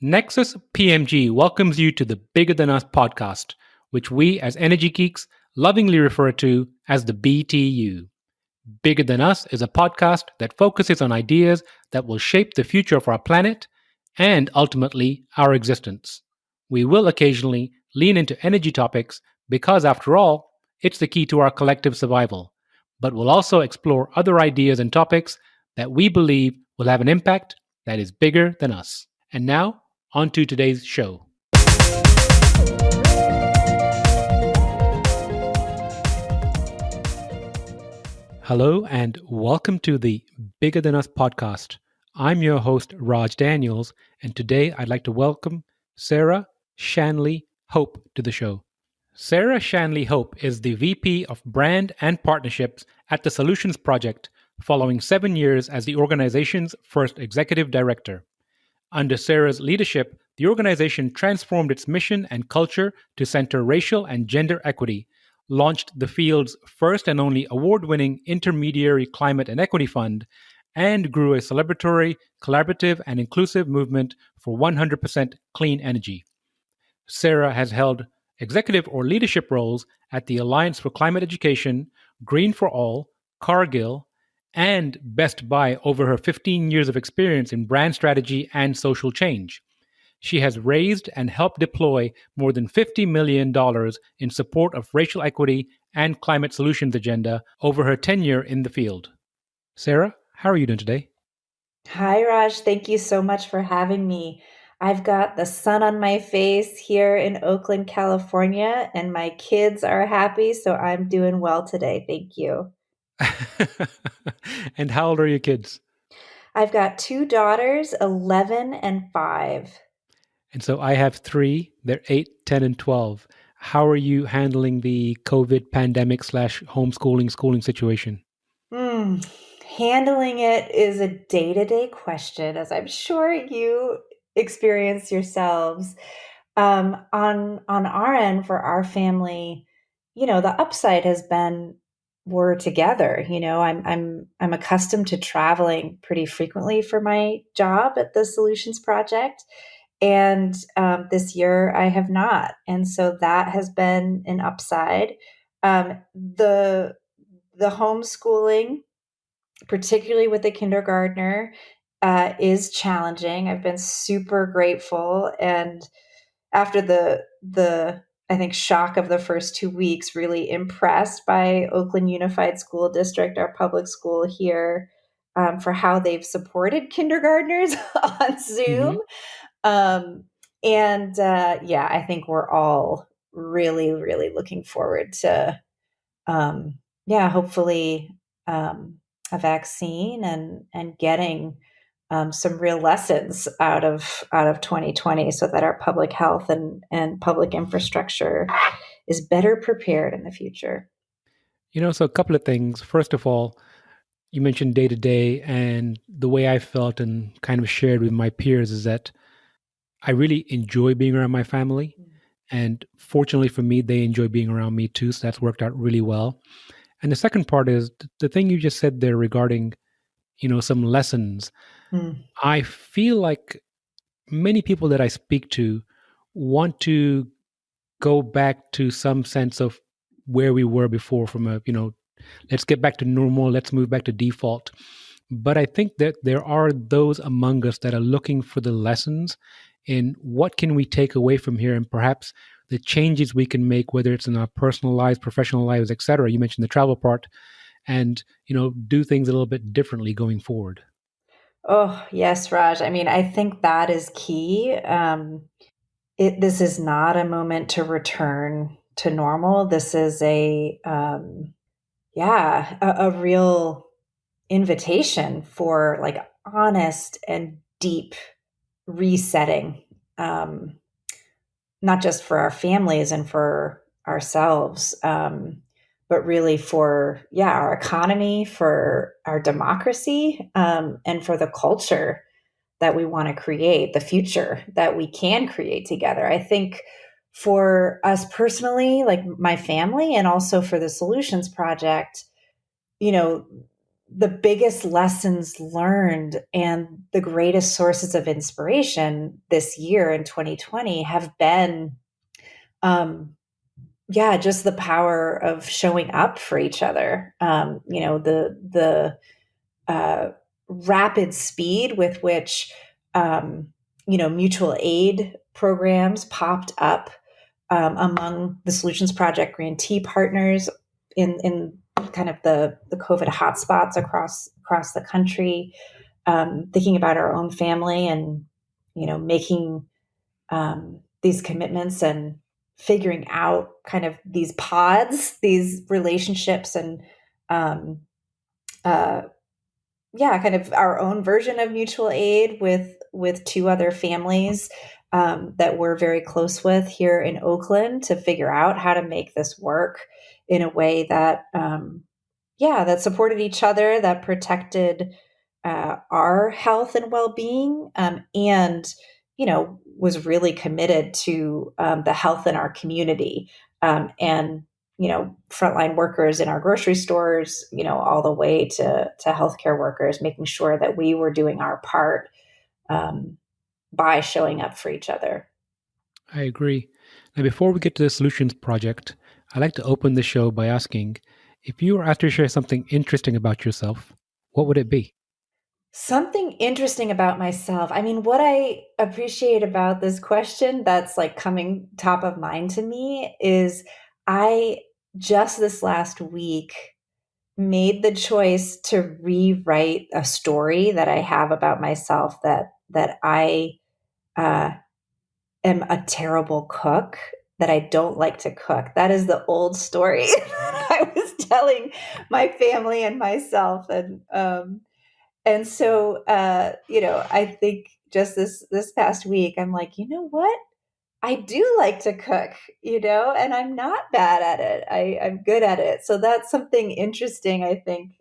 Nexus PMG welcomes you to the Bigger Than Us podcast, which we as energy geeks lovingly refer to as the BTU. Bigger Than Us is a podcast that focuses on ideas that will shape the future of our planet and ultimately our existence. We will occasionally lean into energy topics because, after all, it's the key to our collective survival. But we'll also explore other ideas and topics that we believe will have an impact that is bigger than us. And now, on to today's show. Hello, and welcome to the Bigger Than Us podcast. I'm your host, Raj Daniels, and today I'd like to welcome Sarah Shanley Hope to the show. Sarah Shanley Hope is the VP of Brand and Partnerships at the Solutions Project, following 7 years as the organization's first executive director. Under Sarah's leadership, the organization transformed its mission and culture to center racial and gender equity, launched the field's first and only award-winning Intermediary Climate and Equity Fund, and grew a celebratory, collaborative, and inclusive movement for 100% clean energy. Sarah has held executive or leadership roles at the Alliance for Climate Education, Green for All, Cargill, and Best Buy over her 15 years of experience in brand strategy and social change. She has raised and helped deploy more than $50 million in support of racial equity and climate solutions agenda over her tenure in the field. Sarah, how are you doing today? Hi, Raj. Thank you so much for having me. I've got the sun on my face here in Oakland, California, and my kids are happy, so I'm doing well today. Thank you. And how old are your kids? I've got two daughters, 11 and 5. And so I have three. They're 8, 10, and 12. How are you handling the COVID pandemic / homeschooling schooling situation? Hmm. Handling it is a day-to-day question, as I'm sure you experience yourselves. On our end, for our family, the upside has been we're together. I'm accustomed to traveling pretty frequently for my job at the Solutions Project, and this year I have not, and so that has been an upside. The homeschooling, particularly with the kindergartner, is challenging. I've been super grateful, and after the I think shock of the first 2 weeks, really impressed by Oakland Unified School District, our public school here, for how they've supported kindergartners on Zoom. Mm-hmm. Yeah, I think we're all really, really looking forward to hopefully a vaccine and getting some real lessons out of 2020, so that our public health and public infrastructure is better prepared in the future. So a couple of things. First of all, you mentioned day to day, and the way I felt and kind of shared with my peers is that I really enjoy being around my family. And fortunately for me, they enjoy being around me too. So that's worked out really well. And the second part is the thing you just said there regarding, some lessons. Mm. I feel like many people that I speak to want to go back to some sense of where we were before from let's get back to normal, let's move back to default. But I think that there are those among us that are looking for the lessons in what can we take away from here, and perhaps the changes we can make, whether it's in our personal lives, professional lives, etc. You mentioned the travel part, and do things a little bit differently going forward. Oh, yes, Raj. I mean, I think that is key. This is not a moment to return to normal. This is a real invitation for like honest and deep resetting, not just for our families and for ourselves, but really for our economy, for our democracy, and for the culture that we want to create, the future that we can create together. I think for us personally, like my family, and also for the Solutions Project, you know, the biggest lessons learned and the greatest sources of inspiration this year in 2020 have been, yeah, just the power of showing up for each other. The rapid speed with which mutual aid programs popped up among the Solutions Project grantee partners in kind of the COVID hotspots across the country. Thinking about our own family and making these commitments and figuring out kind of these pods, these relationships, and um, uh, yeah, kind of our own version of mutual aid with two other families that we're very close with here in Oakland to figure out how to make this work in a way that that supported each other, that protected our health and well-being, and was really committed to the health in our community, and frontline workers in our grocery stores, all the way to healthcare workers, making sure that we were doing our part um, by showing up for each other. I agree. Now, before we get to the Solutions Project, I'd like to open the show by asking if you were asked to share something interesting about yourself, what would it be? Something interesting about myself. I mean, what I appreciate about this question that's like coming top of mind to me is I just this last week made the choice to rewrite a story that I have about myself that I uh, am a terrible cook, that I don't like to cook. That is the old story that I was telling my family and myself, and so, I think just this past week, I'm like, you know what? I do like to cook, and I'm not bad at it. I'm good at it. So that's something interesting, I think,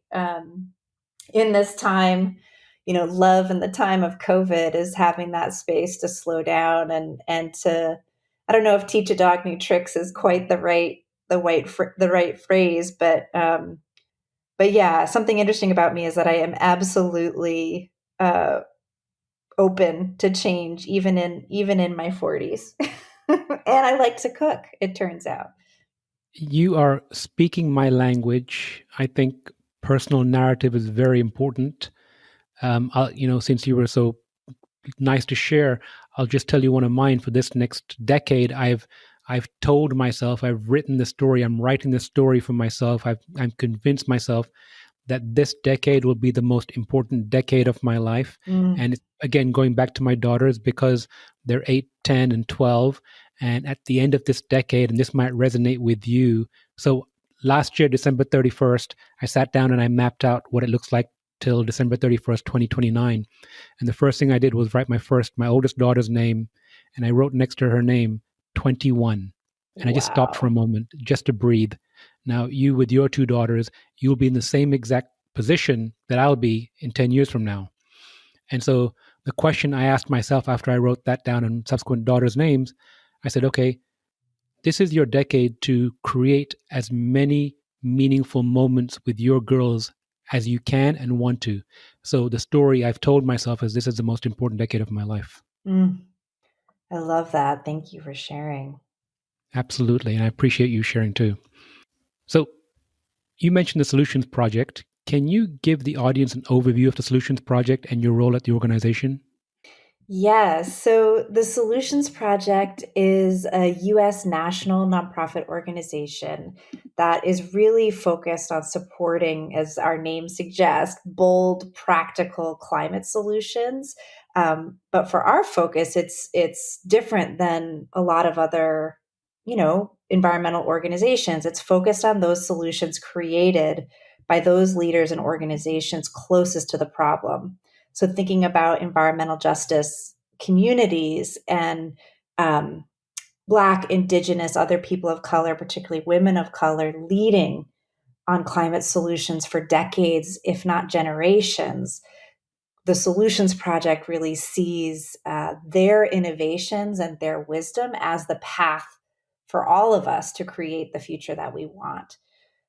in this time, love in the time of COVID is having that space to slow down and to, I don't know if teach a dog new tricks is quite the right phrase, but yeah, something interesting about me is that I am absolutely uh, open to change, even in my 40s, and I like to cook. It turns out. You are speaking my language. I think personal narrative is very important. Since you were so nice to share, I'll just tell you one of mine. For this next decade, I've told myself, I've written the story, I'm writing the story for myself. I'm convinced myself that this decade will be the most important decade of my life. Mm. And it's, again, going back to my daughters, because they're 8, 10, and 12. And at the end of this decade, and this might resonate with you. So last year, December 31st, I sat down and I mapped out what it looks like till December 31st, 2029. And the first thing I did was write my oldest daughter's name, and I wrote next to her name 21. And I just stopped for a Wow. moment just to breathe. Now, you with your two daughters, you'll be in the same exact position that I'll be in 10 years from now. And so the question I asked myself after I wrote that down and subsequent daughters' names, I said, okay, this is your decade to create as many meaningful moments with your girls as you can and want to. So the story I've told myself is this is the most important decade of my life. Mm. I love that. Thank you for sharing. Absolutely. And I appreciate you sharing too. So you mentioned the Solutions Project. Can you give the audience an overview of the Solutions Project and your role at the organization? Yes. So the Solutions Project is a US national nonprofit organization that is really focused on supporting, as our name suggests, bold, practical climate solutions. But for our focus, it's different than a lot of other, environmental organizations. It's focused on those solutions created by those leaders and organizations closest to the problem. So thinking about environmental justice communities and um, Black, Indigenous, other people of color, particularly women of color, leading on climate solutions for decades, if not generations. The Solutions Project really sees their innovations and their wisdom as the path for all of us to create the future that we want.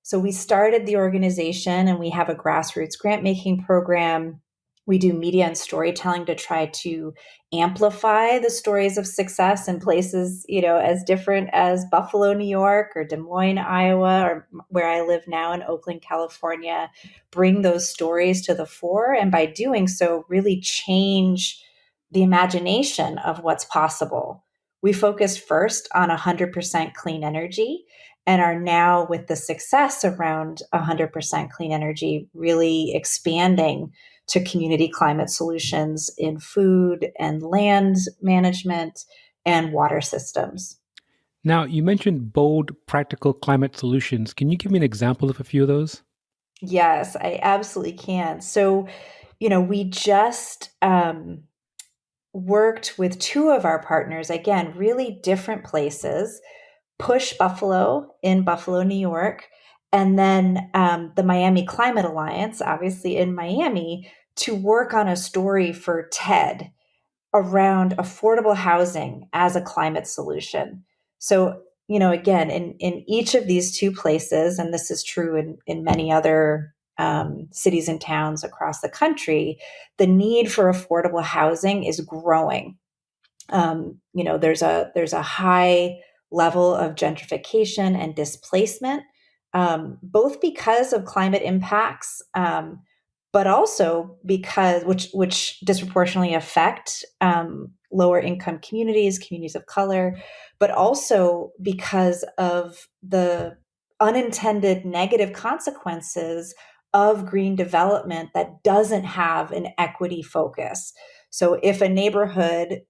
So we started the organization and we have a grassroots grant making program. We do media and storytelling to try to amplify the stories of success in places, as different as Buffalo, New York, or Des Moines, Iowa, or where I live now in Oakland, California, bring those stories to the fore. And by doing so, really change the imagination of what's possible. We focused first on 100% clean energy and are now, with the success around 100% clean energy, really expanding to community climate solutions in food and land management and water systems. Now, you mentioned bold, practical climate solutions. Can you give me an example of a few of those? Yes, I absolutely can. So, we just worked with two of our partners, again, really different places, Push Buffalo in Buffalo, New York, and then the Miami Climate Alliance, obviously in Miami, to work on a story for TED around affordable housing as a climate solution. So, again, in each of these two places, and this is true in many other cities and towns across the country, the need for affordable housing is growing. There's a high level of gentrification and displacement, both because of climate impacts, but also because which disproportionately affect lower income communities of color, but also because of the unintended negative consequences of green development that doesn't have an equity focus. So if a neighborhood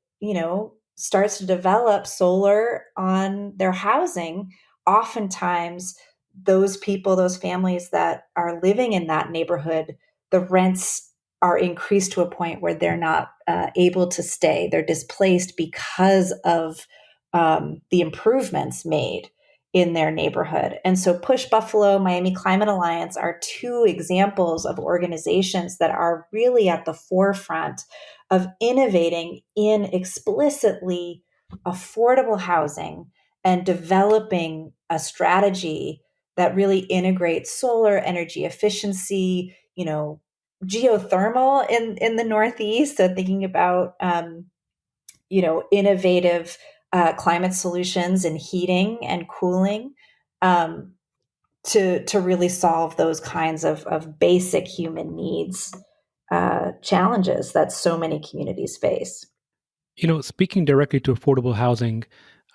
starts to develop solar on their housing, oftentimes those people, those families that are living in that neighborhood, the rents are increased to a point where they're not able to stay. They're displaced because of the improvements made in their neighborhood. And so Push Buffalo, Miami Climate Alliance are two examples of organizations that are really at the forefront of innovating in explicitly affordable housing and developing a strategy that really integrates solar energy efficiency, geothermal in the Northeast. So thinking about, innovative climate solutions in heating and cooling, um, to really solve those kinds of basic human needs challenges that so many communities face. Speaking directly to affordable housing,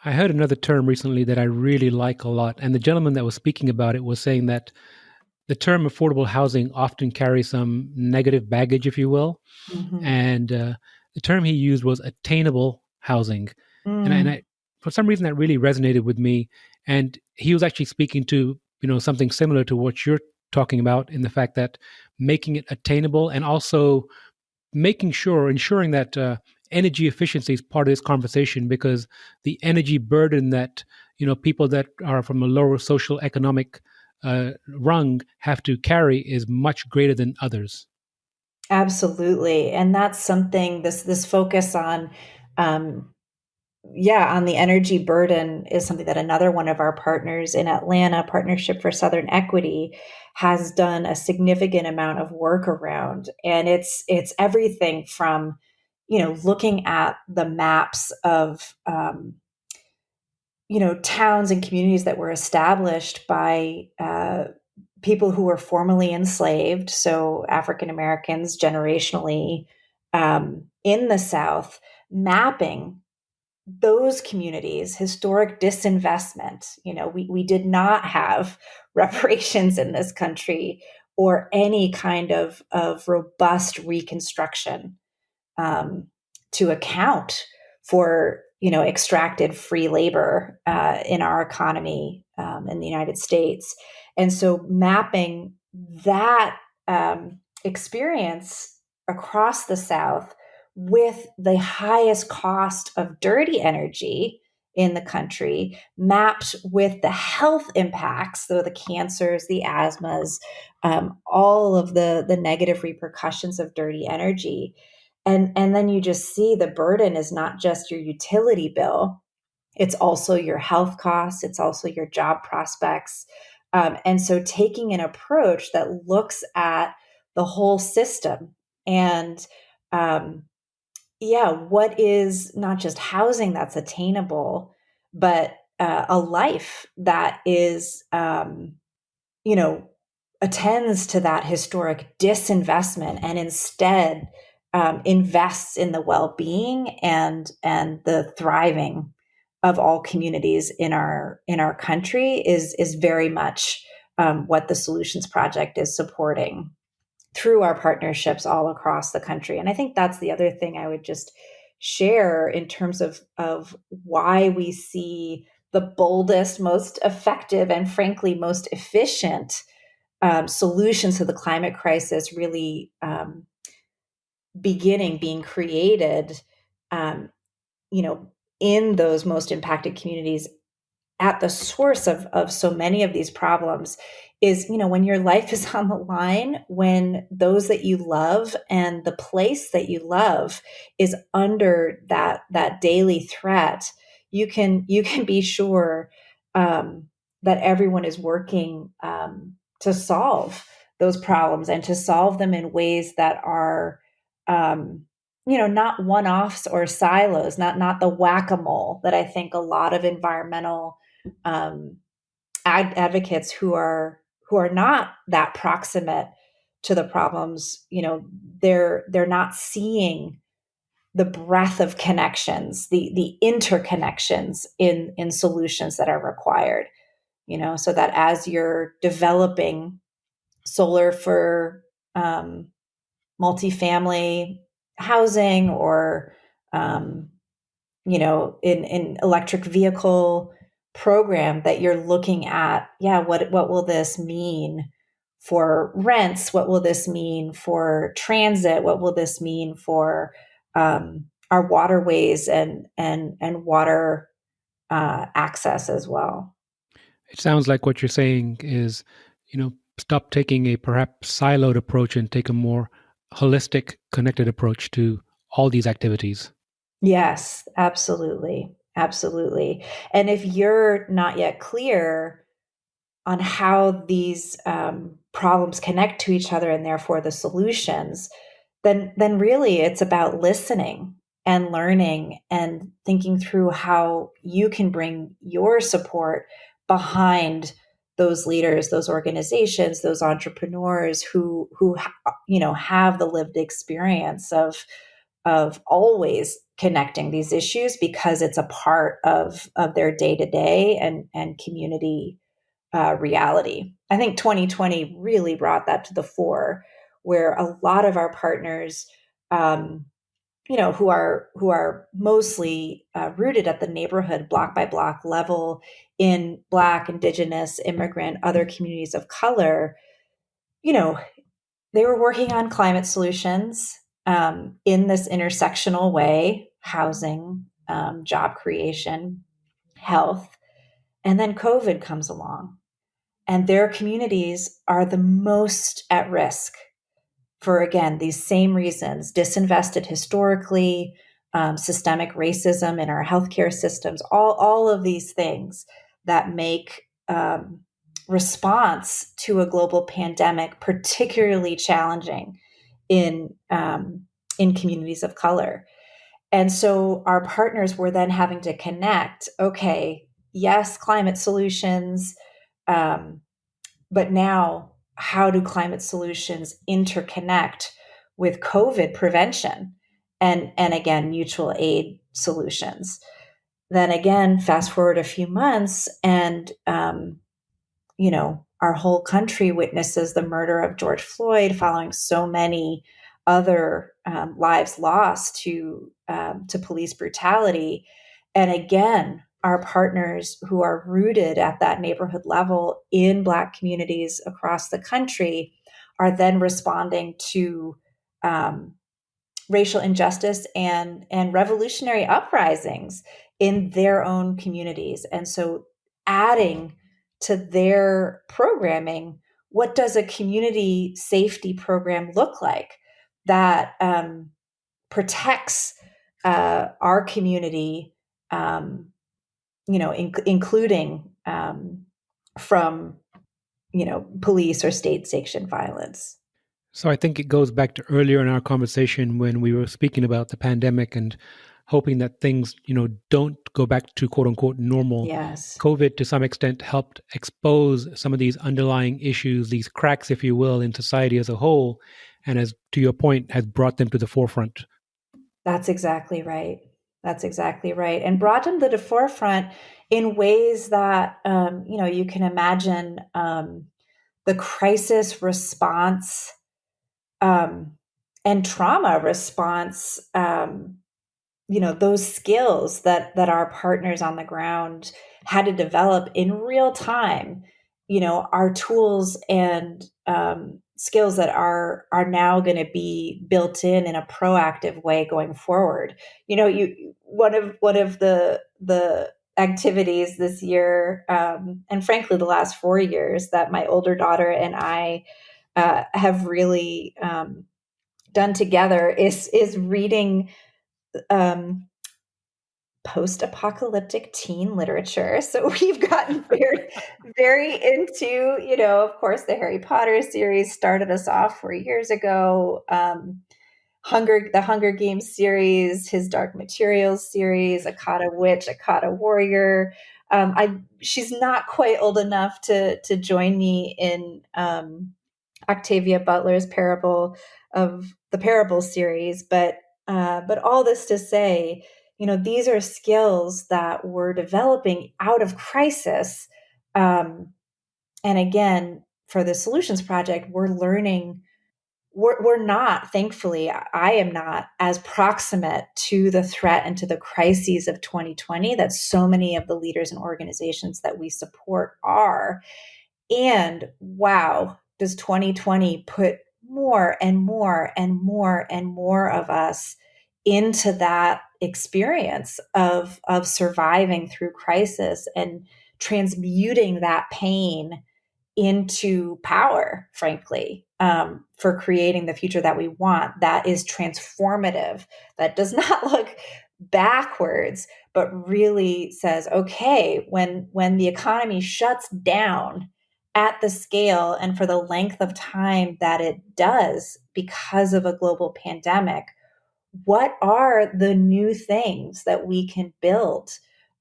I heard another term recently that I really like a lot. And the gentleman that was speaking about it was saying that the term affordable housing often carries some negative baggage, if you will. Mm-hmm. And the term he used was attainable housing. And Mm, for some reason, that really resonated with me. And he was actually speaking to, something similar to what you're talking about in the fact that making it attainable and also ensuring that energy efficiency is part of this conversation because the energy burden that people that are from a lower social economic rung have to carry is much greater than others. absolutely, and that's something. This focus on, um, yeah, on the energy burden is something that another one of our partners in Atlanta, Partnership for Southern Equity, has done a significant amount of work around, and it's everything from, looking at the maps of, towns and communities that were established by people who were formerly enslaved, so African Americans generationally, in the South, mapping those communities, historic disinvestment. We did not have reparations in this country or any kind of robust reconstruction, um, to account for extracted free labor in our economy, in the United States, and so mapping that experience across the South with the highest cost of dirty energy in the country, mapped with the health impacts, so the cancers, the asthmas, all of the negative repercussions of dirty energy, and then you just see the burden is not just your utility bill, it's also your health costs, it's also your job prospects, And so taking an approach that looks at the whole system and, what is not just housing that's attainable, but a life that is, you know, attends to that historic disinvestment and instead invests in the well-being and the thriving of all communities in our country is very much what the Solutions Project is supporting through our partnerships all across the country. And I think that's the other thing I would just share in terms of why we see the boldest, most effective, and frankly, most efficient solutions to the climate crisis really being created, um, you know, in those most impacted communities at the source of so many of these problems is, when your life is on the line, when those that you love and the place that you love is under that daily threat, you can be sure that everyone is working to solve those problems and to solve them in ways that are not one-offs or silos, not the whack-a-mole that I think a lot of environmental um, advocates who are not that proximate to the problems, they're not seeing the breadth of connections, the interconnections in solutions that are required. So that as you're developing solar for multifamily housing or in electric vehicle program, that you're looking at, what will this mean for rents? What will this mean for transit? What will this mean for our waterways and water access as well? It sounds like what you're saying is, stop taking a perhaps siloed approach and take a more holistic, connected approach to all these activities. Yes, absolutely. Absolutely. And if you're not yet clear on how these problems connect to each other and therefore the solutions, then really it's about listening and learning and thinking through how you can bring your support behind those leaders, those organizations, those entrepreneurs who have the lived experience of always connecting these issues because it's a part of their day to day and community reality. I think 2020 really brought that to the fore, where a lot of our partners, who are mostly rooted at the neighborhood block by block level in Black, Indigenous, immigrant, other communities of color, you know, they were working on climate solutions in this intersectional way: housing, job creation, health, and then COVID comes along and their communities are the most at risk for, again, these same reasons: disinvested historically, systemic racism in our healthcare systems, all of these things that make response to a global pandemic particularly challenging in communities of color. And so our partners were then having to connect. Okay, yes, climate solutions, um, but now, how do climate solutions interconnect with COVID prevention and again, mutual aid solutions? Then again, fast forward a few months, and our whole country witnesses the murder of George Floyd, following so many other lives lost to police brutality. And again, our partners who are rooted at that neighborhood level in Black communities across the country are then responding to racial injustice and revolutionary uprisings in their own communities. And so adding to their programming, what does a community safety program look like that protects our community, including from police or state-sanctioned violence. So I think it goes back to earlier in our conversation when we were speaking about the pandemic and hoping that things, don't go back to quote unquote normal. Yes. COVID to some extent helped expose some of these underlying issues, these cracks, if you will, in society as a whole, and as to your point, has brought them to the forefront. That's exactly right. That's exactly right. And brought them to the forefront in ways that, you can imagine the crisis response um, and trauma response, those skills that our partners on the ground had to develop in real time, are tools and skills that are now going to be built in a proactive way going forward. You one of the activities this year, and frankly the last 4 years, that my older daughter and I have really done together is reading um, post-apocalyptic teen literature. So we've gotten very, very into, of course, the Harry Potter series started us off 4 years ago. The Hunger Games series, his Dark Materials series, Akata Witch, Akata Warrior. She's not quite old enough to join me in Octavia Butler's Parable series, but all this to say, these are skills that we're developing out of crisis. And again, for the Solutions Project, we're learning. We're not, thankfully, I am not as proximate to the threat and to the crises of 2020 that so many of the leaders and organizations that we support are. And wow, does 2020 put more and more and more and more of us into that experience of surviving through crisis and transmuting that pain into power, frankly, for creating the future that we want, that is transformative, that does not look backwards, but really says, okay, when the economy shuts down at the scale and for the length of time that it does because of a global pandemic, what are the new things that we can build,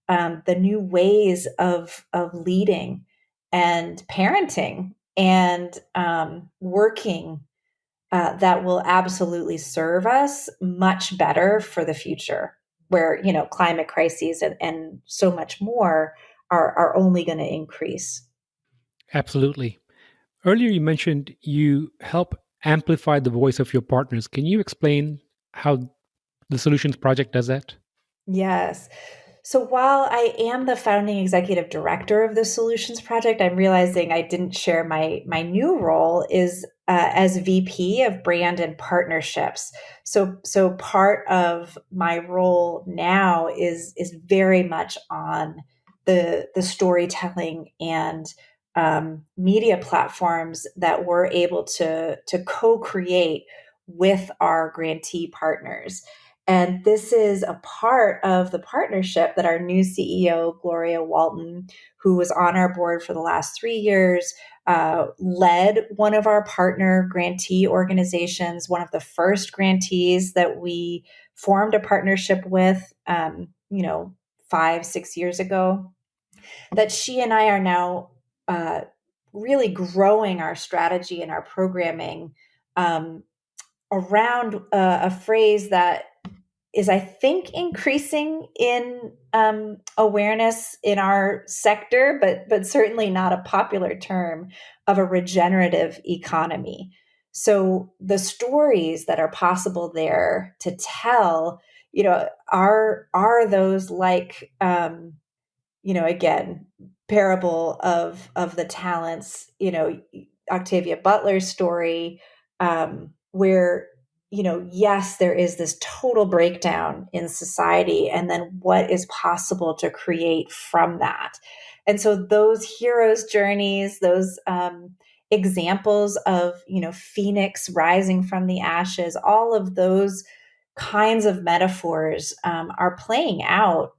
the new ways of leading and parenting and working, that will absolutely serve us much better for the future, where climate crises and so much more are only going to increase. Absolutely. Earlier, you mentioned you help amplify the voice of your partners. Can you explain how the Solutions Project does that? Yes. So while I am the founding executive director of the Solutions Project, I'm realizing I didn't share my new role is as VP of Brand and Partnerships. So part of my role now is very much on the storytelling and media platforms that we're able to co-create with our grantee partners. And this is a part of the partnership that our new CEO, Gloria Walton, who was on our board for the last 3 years, led one of our partner grantee organizations, one of the first grantees that we formed a partnership with, 5, 6 years ago, that she and I are now really growing our strategy and our programming around a phrase that is, I think, increasing in awareness in our sector, but certainly not a popular term, of a regenerative economy. So the stories that are possible there to tell, are those like, again, parable of the talents, Octavia Butler's story, where yes, there is this total breakdown in society, and then what is possible to create from that. And so those heroes' journeys, those examples of Phoenix rising from the ashes, all of those kinds of metaphors are playing out,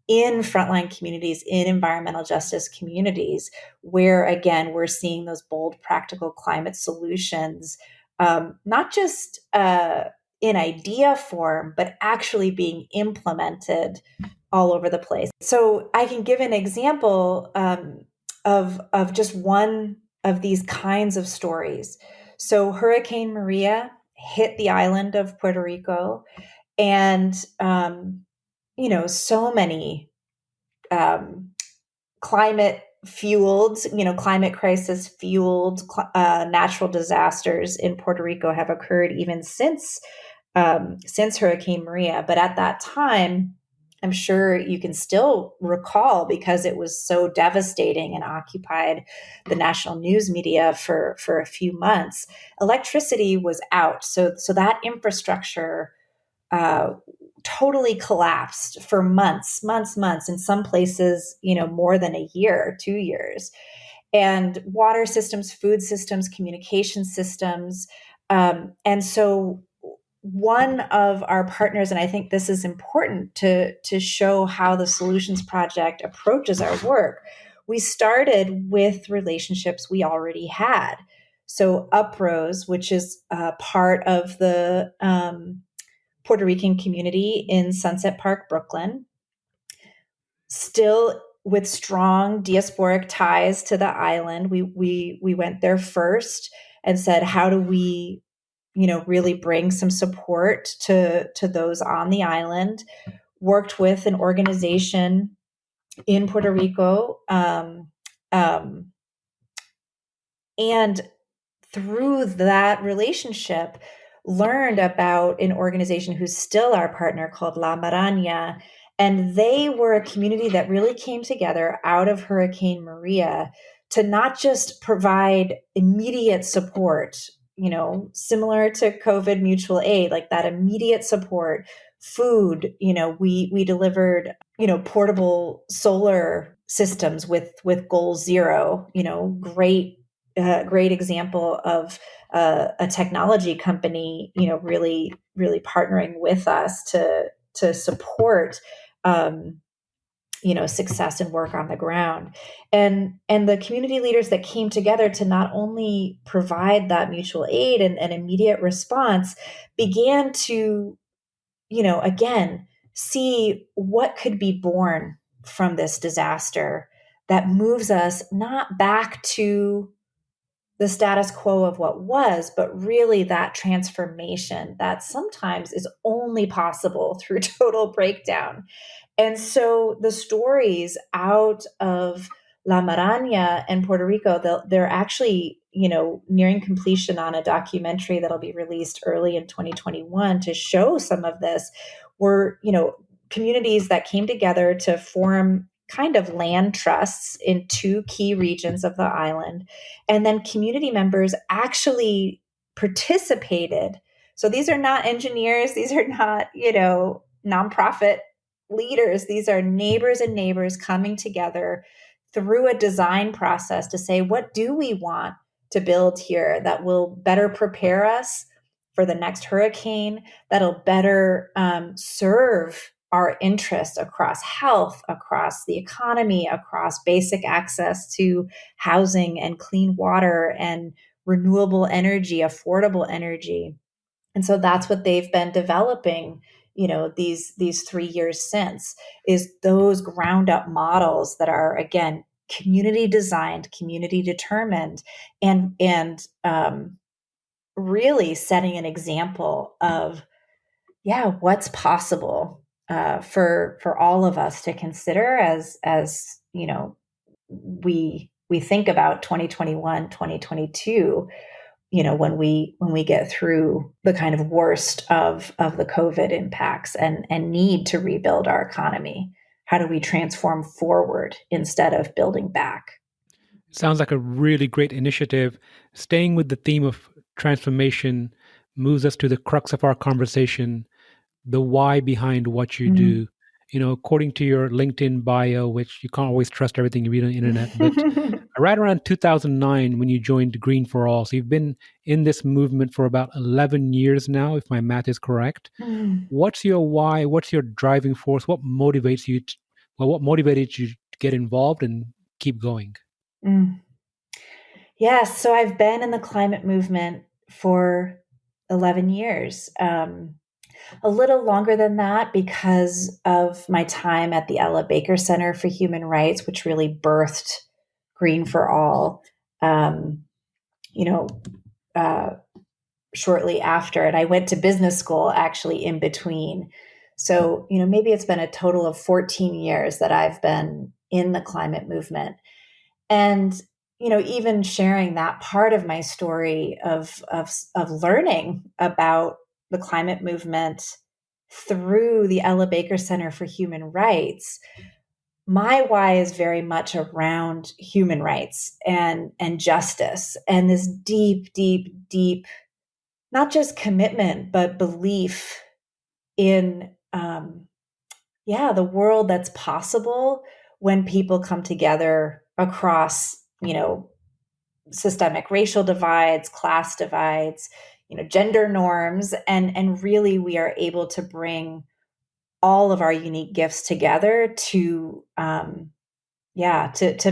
in frontline communities, in environmental justice communities, where again, we're seeing those bold, practical climate solutions, not just in idea form, but actually being implemented all over the place. So I can give an example of just one of these kinds of stories. So Hurricane Maria hit the island of Puerto Rico, and so many climate fueled, climate crisis fueled natural disasters in Puerto Rico have occurred even since Hurricane Maria. But at that time, I'm sure you can still recall, because it was so devastating and occupied the national news media for a few months. Electricity was out, so that infrastructure totally collapsed for months, in some places, more than a year, 2 years. And water systems, food systems, communication systems. And so one of our partners, and I think this is important to show how the Solutions Project approaches our work, we started with relationships we already had. So Uprose, which is part of the Puerto Rican community in Sunset Park, Brooklyn, still with strong diasporic ties to the island. We went there first and said, how do we, really bring some support to those on the island? Worked with an organization in Puerto Rico, and through that relationship, learned about an organization who's still our partner called La Maraña. And they were a community that really came together out of Hurricane Maria to not just provide immediate support, similar to COVID mutual aid, like that immediate support, food. We delivered, portable solar systems with Goal Zero, great example of a technology company, really, really partnering with us to support, success and work on the ground. And the community leaders that came together to not only provide that mutual aid and immediate response began to, again, see what could be born from this disaster that moves us not back to the status quo of what was, but really that transformation that sometimes is only possible through total breakdown. And so the stories out of La Maraña and Puerto Rico, they're actually, nearing completion on a documentary that'll be released early in 2021 to show some of this. Were, communities that came together to form kind of land trusts in two key regions of the island. And then community members actually participated. So these are not engineers, these are not, nonprofit leaders. These are neighbors and neighbors coming together through a design process to say, what do we want to build here that will better prepare us for the next hurricane, that'll better serve our interests across health, across the economy, across basic access to housing and clean water and renewable energy, affordable energy. And so that's what they've been developing, these 3 years since, is those ground up models that are, again, community designed, community determined, and really setting an example of, what's possible for all of us to consider as we think about 2021, 2022. When we get through the kind of worst of the COVID impacts and need to rebuild our economy, how do we transform forward instead of building back? Sounds like a really great initiative. Staying with the theme of transformation moves us to the crux of our conversation, the why behind what you do. According to your LinkedIn bio, which you can't always trust everything you read on the internet, but right around 2009 when you joined Green for All. So you've been in this movement for about 11 years now, if my math is correct. What's your why? What's your driving force? What motivates you Well, what motivated you to get involved and keep going? Mm. Yes, so I've been in the climate movement for 11 years. A little longer than that because of my time at the Ella Baker Center for Human Rights, which really birthed Green for All. Um, you know, uh, Shortly after, and I went to business school actually in between. So, maybe it's been a total of 14 years that I've been in the climate movement. And, even sharing that part of my story of learning about the climate movement through the Ella Baker Center for Human Rights, my why is very much around human rights and justice and this deep, deep, deep, not just commitment, but belief in, the world that's possible when people come together across, systemic racial divides, class divides, gender norms, and really we are able to bring all of our unique gifts together to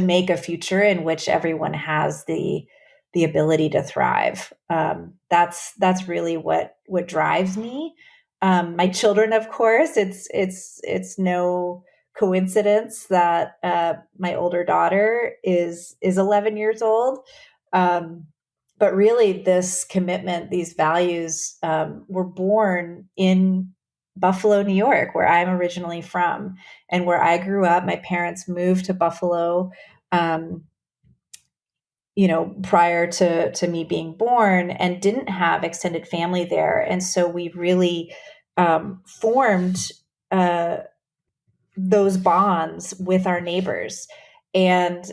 make a future in which everyone has the ability to thrive. That's really what drives me. My children, of course, it's no coincidence that my older daughter is 11 years old. Um, but really, this commitment, these values, were born in Buffalo, New York, where I'm originally from and where I grew up. My parents moved to Buffalo, um, prior to me being born, and didn't have extended family there. And so we really formed uh, those bonds with our neighbors. And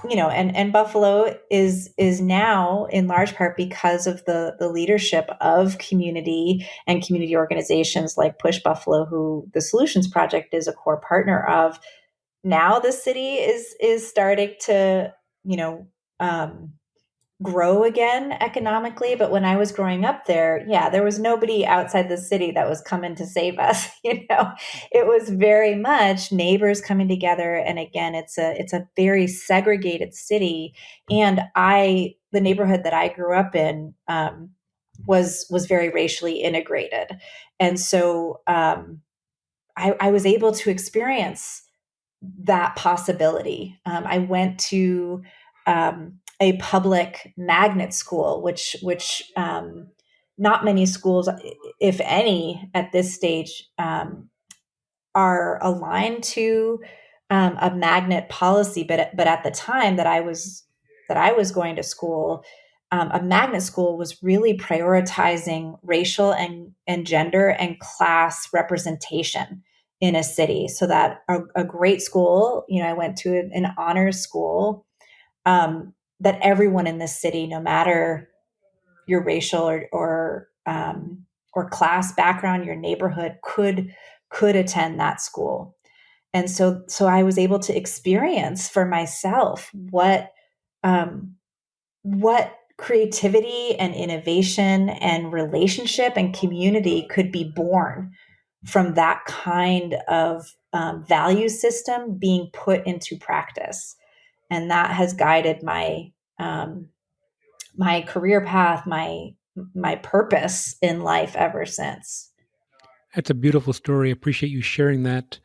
and Buffalo is now in large part because of the leadership of community and community organizations like Push Buffalo, who the Solutions Project is a core partner of. Now the city is starting to, you know, um, grow again economically. But when I was growing up there, yeah, there was nobody outside the city that was coming to save us. It was very much neighbors coming together. And again, it's a very segregated city. And the neighborhood that I grew up in, was very racially integrated. And so, I was able to experience that possibility. I went to a public magnet school, which not many schools, if any, at this stage, are aligned to a magnet policy. But at the time that I was going to school, a magnet school was really prioritizing racial and gender and class representation in a city. So that a great school, I went to an honors school, that everyone in this city, no matter your racial or class background, your neighborhood, could attend that school. And so I was able to experience for myself um, what creativity and innovation and relationship and community could be born from that kind of value system being put into practice. And that has guided my career path, my purpose in life ever since. That's a beautiful story. I appreciate you sharing that.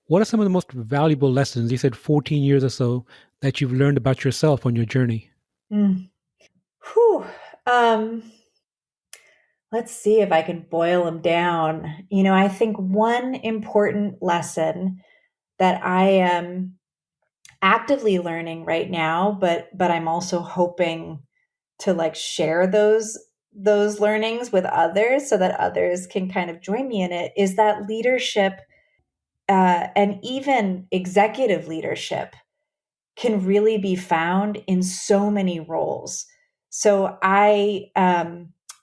What are some of the most valuable lessons, you said 14 years or so, that you've learned about yourself on your journey? Mm. Whew. Um, let's see if I can boil them down. I think one important lesson that I am actively learning right now, but I'm also hoping to like share those learnings with others so that others can kind of join me in it, is that leadership, and even executive leadership, can really be found in so many roles. So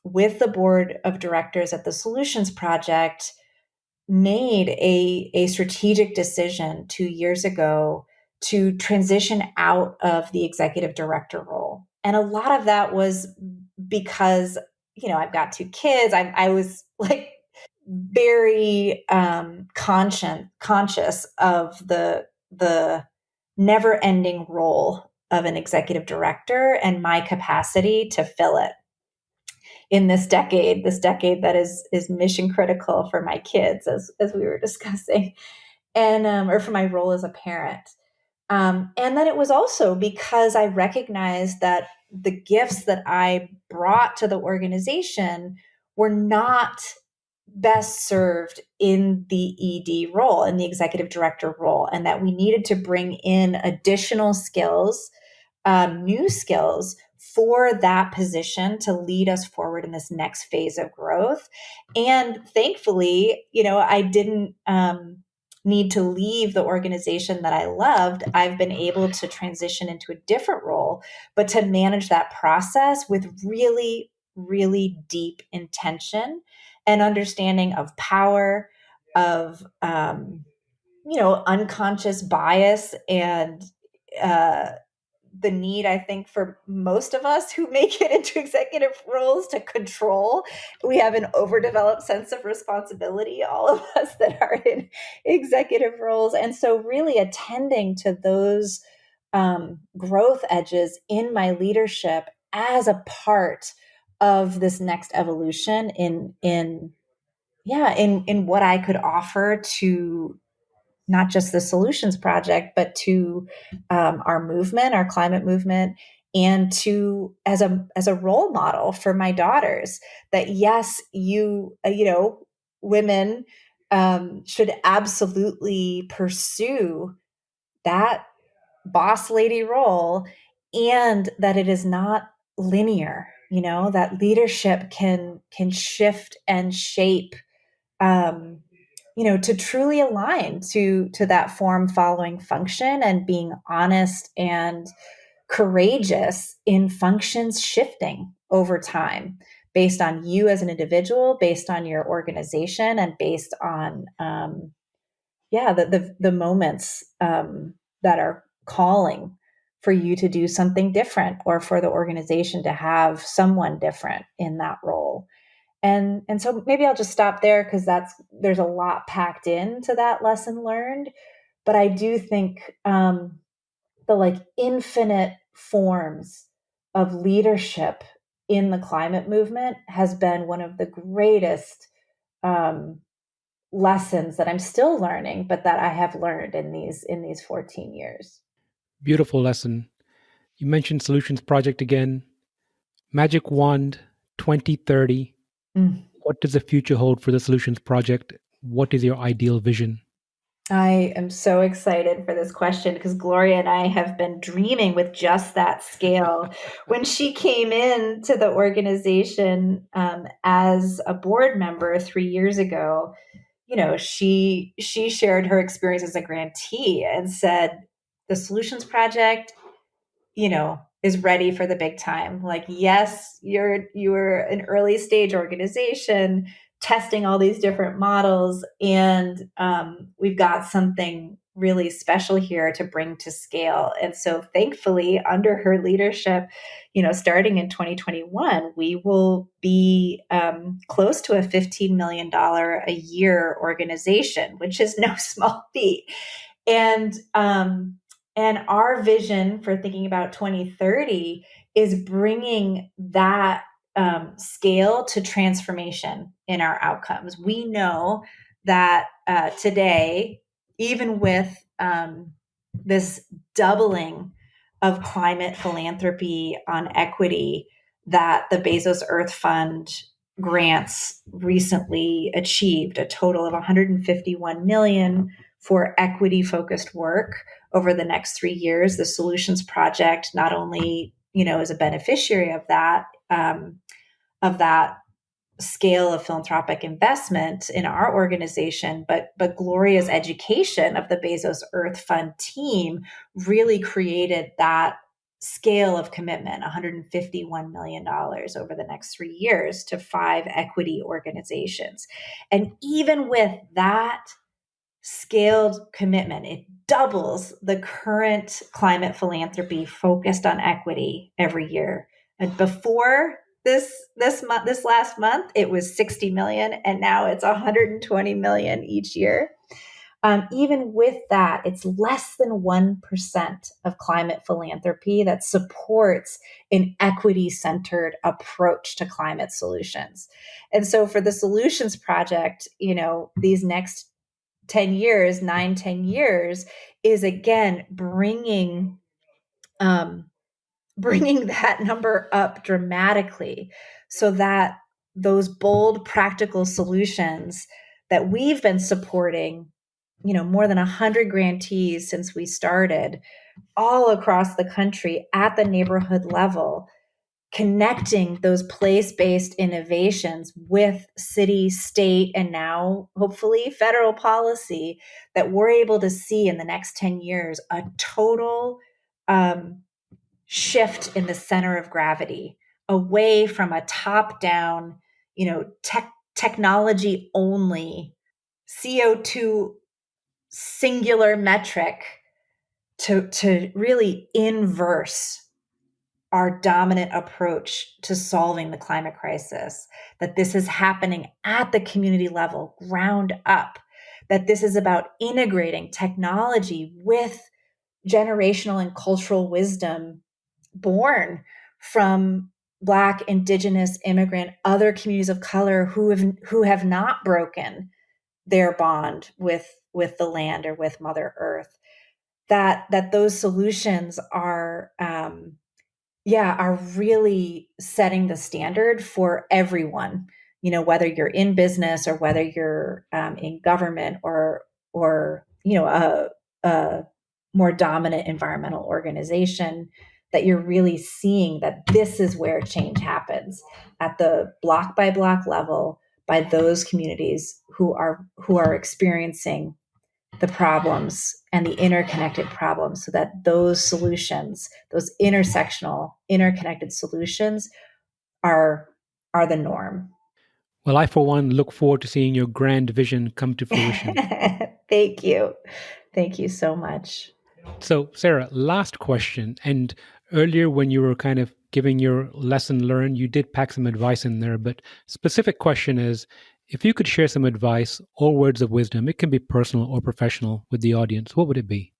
with the board of directors at the Solutions Project, made a strategic decision 2 years ago to transition out of the executive director role. And a lot of that was because, I've got two kids. I was like very conscious of the never ending role of an executive director and my capacity to fill it in this decade that is mission critical for my kids, as we were discussing, and or for my role as a parent. And then it was also because I recognized that the gifts that I brought to the organization were not best served in the ED role, in the executive director role, and that we needed to bring in additional skills, new skills for that position to lead us forward in this next phase of growth. And thankfully, I didn't need to leave the organization that I loved. I've been able to transition into a different role, but to manage that process with really, really deep intention and understanding of power, of unconscious bias, and uh, the need, I think, for most of us who make it into executive roles to control. We have an overdeveloped sense of responsibility, all of us that are in executive roles. And so really attending to those growth edges in my leadership as a part of this next evolution in what I could offer to not just the solutions project, but to our movement, our climate movement, and to as a role model for my daughters. That yes, women should absolutely pursue that boss lady role, and that it is not linear. That leadership can shift and shape, um, to truly align to that form following function, and being honest and courageous in functions shifting over time based on you as an individual, based on your organization, and based on the moments that are calling for you to do something different, or for the organization to have someone different in that role. And so maybe I'll just stop there, because there's a lot packed into that lesson learned. But I do think the infinite forms of leadership in the climate movement has been one of the greatest um, lessons that I'm still learning, but that I have learned in these 14 years. Beautiful lesson. You mentioned Solutions Project again. Magic Wand 2030. Mm. What does the future hold for the Solutions Project? What is your ideal vision? I am so excited for this question, because Gloria and I have been dreaming with just that scale. When she came in to the organization as a board member 3 years ago, she shared her experience as a grantee and said, the Solutions Project, is ready for the big time. Like, yes, you're an early stage organization testing all these different models, and we've got something really special here to bring to scale. And so thankfully, under her leadership, starting in 2021, we will be close to a $15 million a year organization, which is no small feat. And our vision for thinking about 2030 is bringing that scale to transformation in our outcomes. We know that today, even with this doubling of climate philanthropy on equity that the Bezos Earth Fund grants recently achieved, a total of 151 million for equity focused work over the next 3 years. The Solutions Project not only is a beneficiary of that scale of philanthropic investment in our organization, but Gloria's education of the Bezos Earth Fund team really created that scale of commitment, $151 million over the next 3 years to 5 equity organizations. And even with that scaled commitment, it doubles the current climate philanthropy focused on equity every year. And before this last month, it was 60 million, and now it's 120 million each year. Even with that, it's less than 1% of climate philanthropy that supports an equity-centered approach to climate solutions. And so for the Solutions Project, these next 10 years, 10 years, is again bringing that number up dramatically so that those bold practical solutions that we've been supporting, more than 100 grantees since we started all across the country at the neighborhood level, connecting those place-based innovations with city, state, and now hopefully federal policy, that we're able to see in the next 10 years a total shift in the center of gravity, away from a top-down, technology only, CO2 singular metric, to really inverse our dominant approach to solving the climate crisis. That this is happening at the community level, ground up. That this is about integrating technology with generational and cultural wisdom born from Black, Indigenous, immigrant, other communities of color who have not broken their bond with the land or with Mother Earth. That those solutions are really setting the standard for everyone. Whether you're in business or whether you're in government or a more dominant environmental organization, that you're really seeing that this is where change happens at the block by block level by those communities who are experiencing the problems and the interconnected problems, so that those solutions, those intersectional, interconnected solutions are the norm. Well, I, for one, look forward to seeing your grand vision come to fruition. Thank you. Thank you so much. So, Sarah, last question. And earlier, when you were kind of giving your lesson learned, you did pack some advice in there. But specific question is, if you could share some advice or words of wisdom, it can be personal or professional, with the audience, what would it be?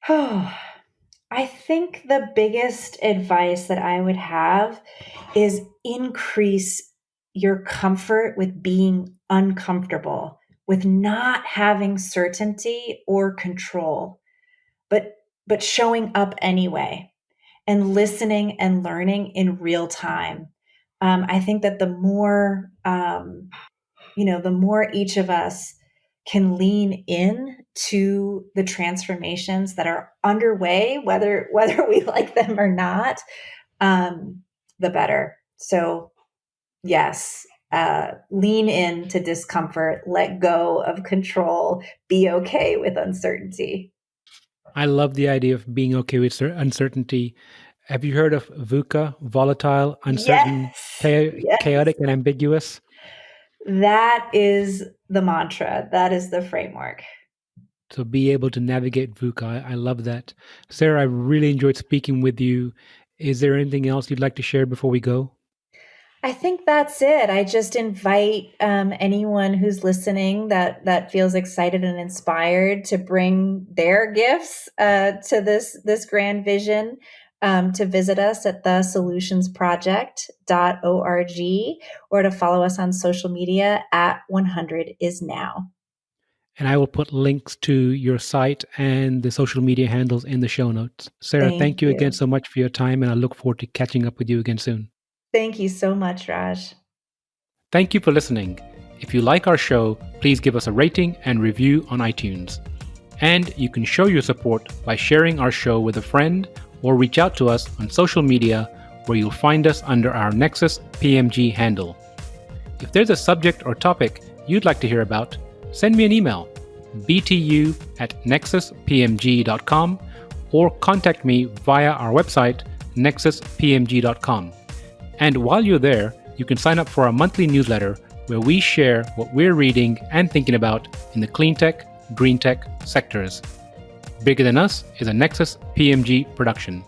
I think the biggest advice that I would have is increase your comfort with being uncomfortable, with not having certainty or control, but showing up anyway and listening and learning in real time. I think that the more each of us can lean in to the transformations that are underway, whether we like them or not, the better. So yes, lean into discomfort, let go of control, be okay with uncertainty. I love the idea of being okay with uncertainty. Have you heard of VUCA, volatile, uncertain, Yes. chaotic, and ambiguous? That is the mantra. That is the framework. So be able to navigate VUCA. I love that. Sarah, I really enjoyed speaking with you. Is there anything else you'd like to share before we go? I think that's it. I just invite anyone who's listening that feels excited and inspired to bring their gifts to this grand vision, to visit us at thesolutionsproject.org, or to follow us on social media at 100isnow. And I will put links to your site and the social media handles in the show notes. Sarah, thank you again so much for your time, and I look forward to catching up with you again soon. Thank you so much, Raj. Thank you for listening. If you like our show, please give us a rating and review on iTunes. And you can show your support by sharing our show with a friend, or reach out to us on social media, where you'll find us under our Nexus PMG handle. If there's a subject or topic you'd like to hear about, send me an email, btu@nexuspmg.com, or contact me via our website, nexuspmg.com. And while you're there, you can sign up for our monthly newsletter, where we share what we're reading and thinking about in the clean tech, green tech sectors. Bigger Than Us is a Nexus PMG production.